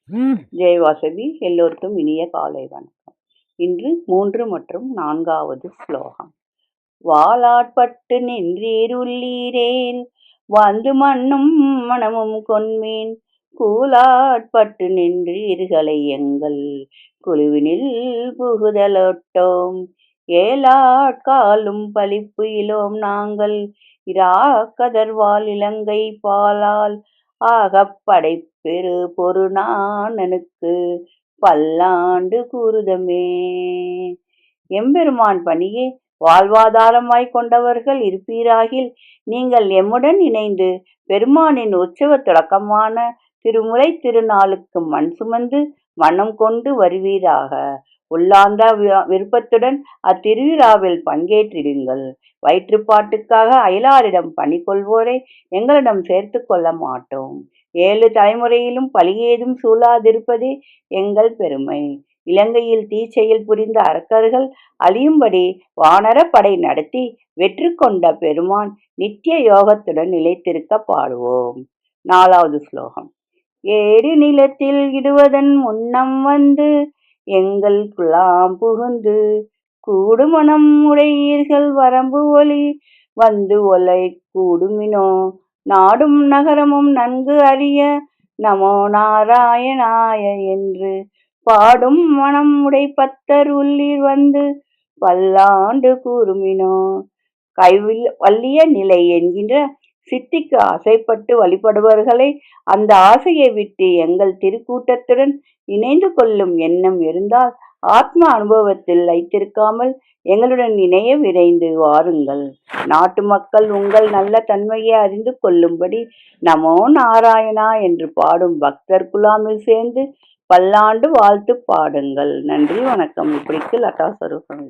ஜெய் வாசவி. எல்லோருக்கும் இனிய காலை வணக்கம். இன்று 3 மற்றும் 4வது ஸ்லோகம். வாலாட்பட்டு நின்றீருள்ளீரேல் வந்து மண்ணும் மனமும் கொன்மீன் கூலாட்பட்டு நின்றீர்களை எங்கள் குழுவினில் புகுதலொட்டோம் ஏலாட்காலும் பலிப்பு இலோம் நாங்கள் இராக்கதர்வால் இலங்கை பாலால் ஆகப்படைப்பெரு பொருநானனுக்கு பல்லாண்டு கூறுதமே. எம்பெருமான் பணியே வாழ்வாதாரமாய் கொண்டவர்கள் இருப்பீராகில் நீங்கள் எம்முடன் இணைந்து பெருமானின் உற்சவ தொடக்கமான திருமுறை திருநாளுக்கு மண் சுமந்து மனம் கொண்டு வருவீராக. உள்ளார்ந்த விருப்பத்துடன் அத்திருவிழாவில் பங்கேற்றிடுங்கள். வயிற்றுப்பாட்டுக்காக அயலாரிடம் பணி கொள்வோரை எங்களிடம் சேர்த்து கொள்ள மாட்டோம். 7 தலைமுறையிலும் பழியேதும் சூழாதிருப்பதே எங்கள் பெருமை. இலங்கையில் தீச்செயல் புரிந்த அரக்கர்கள் அழியும்படி வானர படை நடத்தி வெற்றி கொண்ட பெருமான் நித்திய யோகத்துடன் நிலைத்திருக்க பாடுவோம். 4வது ஸ்லோகம். ஏடு நிலத்தில் இடுவதன் முன்னம் வந்து எங்கள் குலாம் புகுந்து கூடுமணம் உடையீர்கள் வரம்பு ஒளி வந்து ஒலை கூடுமினோ நாடும் நகரமும் நன்கு அறிய நமோ நாராயணாய என்று பாடும் மனம் உடை பத்தர் உள்ளீர் வந்து பல்லாண்டு கூறுமினோ. வல்லிய நிலை என்கின்ற சித்திக்கு ஆசைப்பட்டு வழிபடுபவர்களை அந்த ஆசையை விட்டு எங்கள் திருக்கூட்டத்துடன் இணைந்து கொள்ளும் எண்ணம் இருந்தால் ஆத்ம அனுபவத்தில் வைத்திருக்காமல் எங்களுடன் இணைய விரைந்து வாருங்கள். நாட்டு மக்கள் உங்கள் நல்ல தன்மையை அறிந்து கொள்ளும்படி நமோ நாராயணா என்று பாடும் பக்தர் குலாமில் சேர்ந்து பல்லாண்டு வாழ்த்து பாடுங்கள். நன்றி, வணக்கம். இப்படிக்கு லதா ஸ்வரூபம்.